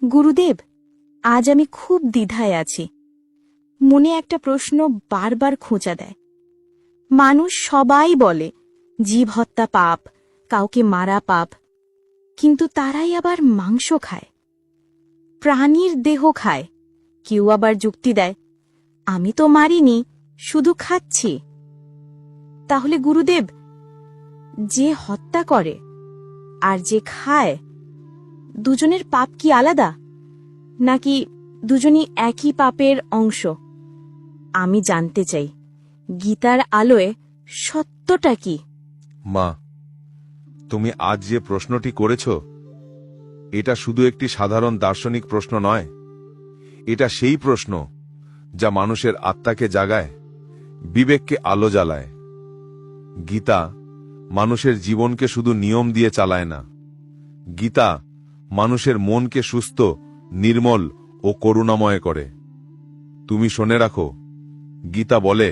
গুরুদেব, আজ আমি খুব দ্বিধায় আছি। মনে একটা প্রশ্ন বারবার খোঁচা দেয়। মানুষ সবাই বলে জীব হত্যা পাপ, কাউকে মারা পাপ, কিন্তু তারাই আবার মাংস খায়, প্রাণীর দেহ খায়। কেউ আবার যুক্তি দেয়, আমি তো মারিনি, শুধু খাচ্ছি। তাহলে গুরুদেব, যে হত্যা করে আর যে খায়, দুজনের পাপ কি আলাদা, নাকি দুজনই একই পাপের অংশ? আমি জানতে চাই, গীতার আলোয় সত্যটা কি? মা, তুমি আজ যে প্রশ্নটি করেছ, এটা শুধু একটি সাধারণ দার্শনিক প্রশ্ন নয়। এটা সেই প্রশ্ন যা মানুষের আত্মাকে জাগায়, বিবেককে আলো জ্বালায়। গীতা মানুষের জীবনকে শুধু নিয়ম দিয়ে চালায় না। গীতা মানুষের মনকে সুস্থ, নির্মল ও করুণাময় করে। তুমি শুনে রাখো, গীতা বলে,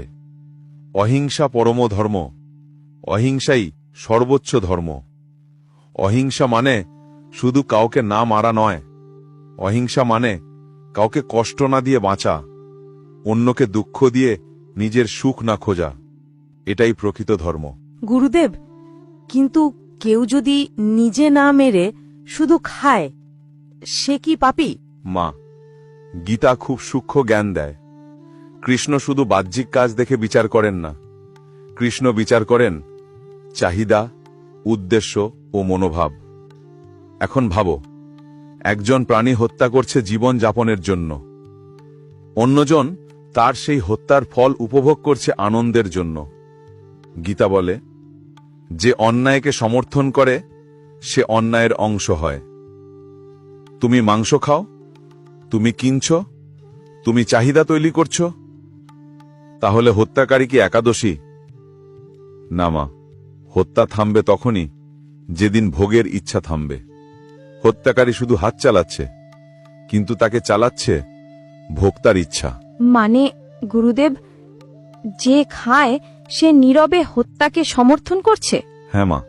অহিংসা পরম ধর্ম, অহিংসাই সর্বোচ্চ ধর্ম। অহিংসা মানে শুধু কাউকে না মারা নয়, অহিংসা মানে কাউকে কষ্ট না দিয়ে বাঁচা, অন্যকে দুঃখ দিয়ে নিজের সুখ না খোঁজা। এটাই প্রকৃত ধর্ম। গুরুদেব, কিন্তু কেউ যদি নিজে না মেরে শুধু খায়, সে কি পাপী? মা, গীতা খুব সূক্ষ্ম জ্ঞান দেয়। কৃষ্ণ শুধু বাহ্যিক কাজ দেখে বিচার করেন না। কৃষ্ণ বিচার করেন চাহিদা, উদ্দেশ্য ও মনোভাব। এখন ভাবো, একজন প্রাণী হত্যা করছে জীবন যাপনের জন্য, অন্যজন তার সেই হত্যার ফল উপভোগ করছে আনন্দের জন্য। গীতা বলে, যে অন্যায়কে সমর্থন করে সে অন্যায়ের অংশ হয়। তুমি মাংস খাও, তুমি কিনছ, তুমি চাহিদা তৈরি করছ, তাহলে হত্যাকারী কি একাদশী? না মা, হত্যা থামবে তখনই যেদিন ভোগের ইচ্ছা থামবে। হত্যাকারী শুধু হাত চালাচ্ছে, কিন্তু তাকে চালাচ্ছে ভোক্তার ইচ্ছা। মানে গুরুদেব, যে খায় সে নীরবে হত্যাকে সমর্থন করছে? হ্যাঁ মা,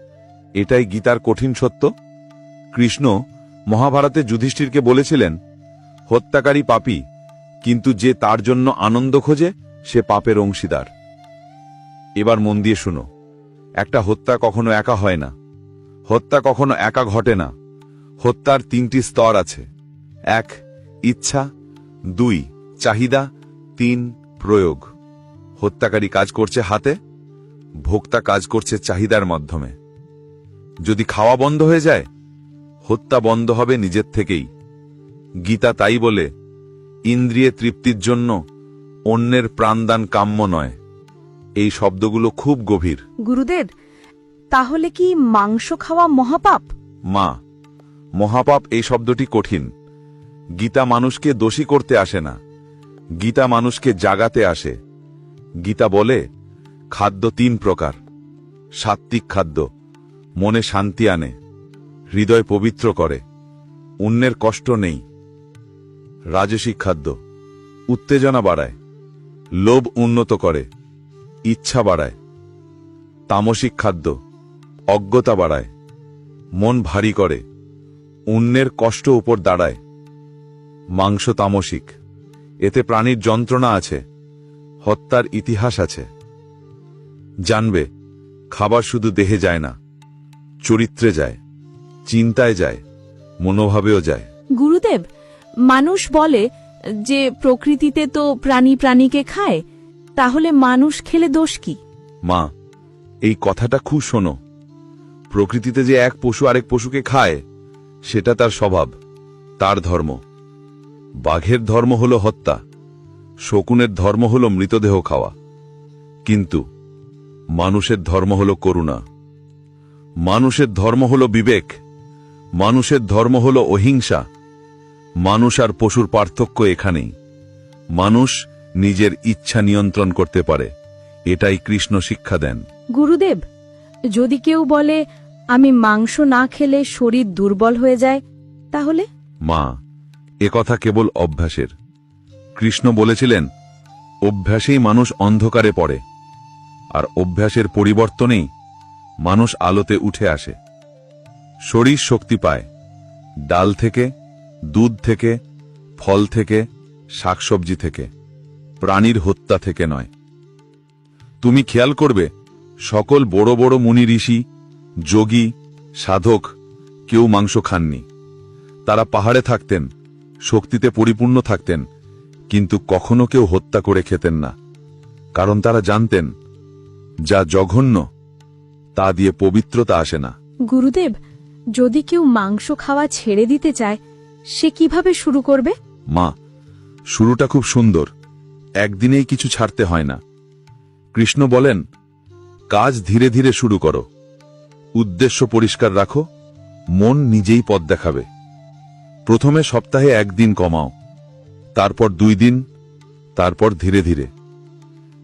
এটাই গীতার কঠিন সত্য। কৃষ্ণ মহাভারতে যুধিষ্ঠিরকে বলেছিলেন, হত্যাকারী পাপী, কিন্তু যে তার জন্য আনন্দ খোঁজে সে পাপের অংশীদার। এবার মন দিয়ে শুনো, একটা হত্যা কখনো একা হয় না, হত্যা কখনো একা ঘটে না। হত্যার তিনটি স্তর আছে। 1 ইচ্ছা, 2 চাহিদা, 3 প্রয়োগ। হত্যাকারী কাজ করছে হাতে, ভোক্তা কাজ করছে চাহিদার মাধ্যমে। যদি খাওয়া বন্ধ হয়ে যায়, হত্যা বন্ধ হবে নিজের থেকেই। গীতা তাই বলে, ইন্দ্রিয়ে তৃপ্তির জন্য অন্যের প্রাণদান কাম্য নয়। এই শব্দগুলো খুব গভীর। গুরুদেব, তাহলে কি মাংস খাওয়া মহাপাপ? মা, মহাপাপ এই শব্দটি কঠিন। গীতা মানুষকে দোষী করতে আসে না, গীতা মানুষকে জাগাতে আসে। গীতা বলে, খাদ্য 3 প্রকার। সাত্ত্বিক খাদ্য মনে শান্তি আনে, হৃদয় পবিত্র করে, অন্যের কষ্ট নেই। রাজসিক খাদ্য উত্তেজনা বাড়ায়, লোভ উন্নত করে, ইচ্ছা বাড়ায়। তামসিক খাদ্য অজ্ঞতা বাড়ায়, মন ভারী করে, অন্যের কষ্ট উপর দাঁড়ায়। মাংস তামসিক, এতে প্রাণীর যন্ত্রণা আছে, হত্যার ইতিহাস আছে। জানবে, খাবার শুধু দেহে যায় না, চরিত্রে যায়, চিন্তায় যায়, মনোভাবেও যায়। গুরুদেব, মানুষ বলে যে প্রকৃতিতে তো প্রাণী প্রাণীকে খায়, তাহলে মানুষ খেলে দোষ কি? মা, এই কথাটা খুব শোনো। প্রকৃতিতে যে এক পশু আরেক পশুকে খায়, সেটা তার স্বভাব, তার ধর্ম। বাঘের ধর্ম হলো হত্যা, শকুনের ধর্ম হলো মৃতদেহ খাওয়া। কিন্তু মানুষের ধর্ম হলো করুণা, মানুষের ধর্ম হলো বিবেক, মানুষের ধর্ম হলো অহিংসা। মানুষ আর পশুর পার্থক্য এখানেই। মানুষ নিজের ইচ্ছা নিয়ন্ত্রণ করতে পারে, এটাই কৃষ্ণ শিক্ষা দেন। গুরুদেব, যদি কেউ বলে আমি মাংস না খেলে শরীর দুর্বল হয়ে যায়, তাহলে? মা, একথা কেবল অভ্যাসের। কৃষ্ণ বলেছিলেন, অভ্যাসেই মানুষ অন্ধকারে পড়ে, আর অভ্যাসের পরিবর্তনেই মানুষ আলোতে উঠে আসে। শরীর শক্তি পায় ডাল থেকে, দুধ থেকে, ফল থেকে, শাকসবজি থেকে, প্রাণীর হত্যা থেকে নয়। তুমি খেয়াল করবে, সকল বড় বড় মুনি ঋষি, যোগী, সাধক কেউ মাংস খাননি। তারা পাহাড়ে থাকতেন, শক্তিতে পরিপূর্ণ থাকতেন, কিন্তু কখনো কেউ হত্যা করে খেতেন না, কারণ তারা জানতেন যা জঘন্য তা দিয়ে পবিত্রতা আসে না। গুরুদেব, যদি কেউ মাংস খাওয়া ছেড়ে দিতে চায়, সে কিভাবে শুরু করবে? মা, শুরুটা খুব সুন্দর, একদিনেই কিছু ছাড়তে হয় না। কৃষ্ণ বলেন, কাজ ধীরে ধীরে শুরু করো, উদ্দেশ্য পরিষ্কার রাখো, মন নিজেই পথ দেখাবে। প্রথমে সপ্তাহে 1 দিন কমাও, তারপর 2 দিন, তারপর ধীরে ধীরে।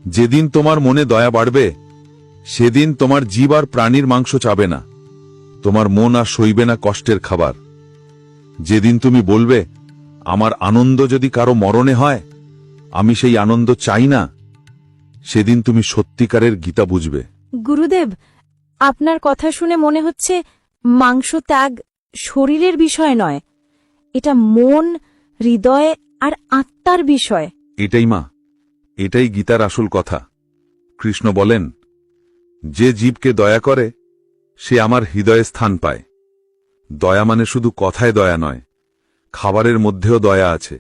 যেদিন তোমার মনে দয়া বাড়বে, সেদিন তোমার জীব আর প্রাণীর মাংস চাবে না, তোমার মন আর সইবে না কষ্টের খাবার। যেদিন তুমি বলবে, আমার আনন্দ যদি কারো মরণে হয়, আমি সেই আনন্দ চাই না, সেদিন তুমি সত্যিকারের গীতা বুঝবে। গুরুদেব, আপনার কথা শুনে মনে হচ্ছে মাংস ত্যাগ শরীরের বিষয় নয়, এটা মন, হৃদয় আর আত্মার বিষয়। এটাই মা, এটাই গীতার আসল কথা। কৃষ্ণ বলেন, যে জীবকে দয়া করে সে আমার হৃদয়ে স্থান পায়। দয়া মানে শুধু কথায় দয়া নয়, খাবারের মধ্যেও দয়া আছে।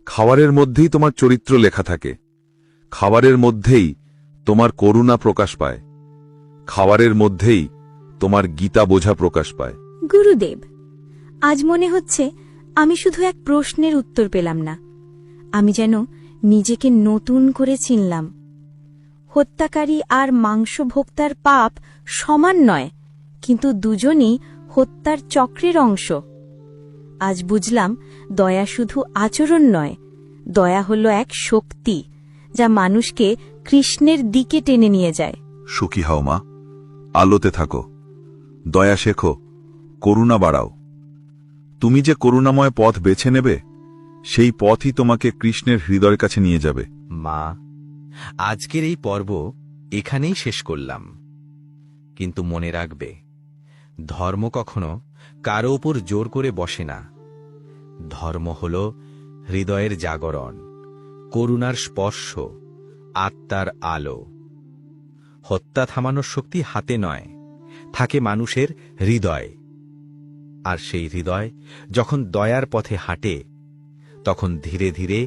খাবারের মধ্যেই তোমার চরিত্র লেখা থাকে, খাবারের মধ্যেই তোমার করুণা প্রকাশ পায়, খাবারের মধ্যেই তোমার গীতা বোঝা প্রকাশ পায়। গুরুদেব, আজ মনে হচ্ছে আমি শুধু এক প্রশ্নের উত্তর পেলাম না, আমি যেন নিজেকে নতুন করে চিনলাম। হত্যাকারী আর মাংসভোক্তার পাপ সমান নয়, কিন্তু দুজনই হত্যার চক্রের অংশ। আজ বুঝলাম, দয়া শুধু আচরণ নয়, দয়া হল এক শক্তি যা মানুষকে কৃষ্ণের দিকে টেনে নিয়ে যায়। সুখী হও মা, আলোতে থাকো, দয়া শেখো, করুণা বাড়াও। তুমি যে করুণাময় পথ বেছে নেবে, সেই পথই তোমাকে কৃষ্ণের হৃদয়ের কাছে নিয়ে যাবে। মা, আজকের এই পর্ব এখানেই শেষ করলাম, কিন্তু মনে রাখবে, ধর্ম কখনো কারো উপর জোর করে বসে না। ধর্ম হল হৃদয়ের জাগরণ, করুণার স্পর্শ, আত্মার আলো। হত্যা থামানোর শক্তি হাতে নয়, থাকে মানুষের হৃদয়। আর সেই হৃদয় যখন দয়ার পথে হাঁটে, তখন ধীরে ধীরে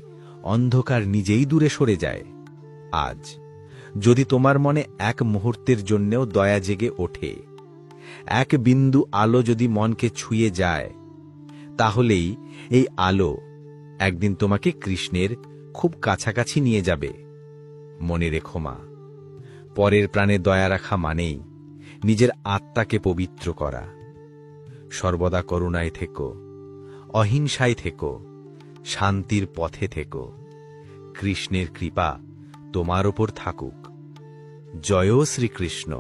অন্ধকার নিজেই দূরে সরে যায়। আজ যদি তোমার মনে এক মুহূর্তের জন্যেও দয়া জেগে ওঠে, এক বিন্দু আলো যদি মনকে ছুঁয়ে যায়, তাহলেই এই আলো একদিন তোমাকে কৃষ্ণের খুব কাছাকাছি নিয়ে যাবে। মনে রেখো মা, পরের প্রাণে দয়া রাখা মানেই নিজের আত্মাকে পবিত্র করা। সর্বদা করুণায় থেকো, অহিংসায় থেকো, শান্তির পথে থেকো। কৃষ্ণের কৃপা তোমার ওপর থাকুক। জয় শ্রীকৃষ্ণ।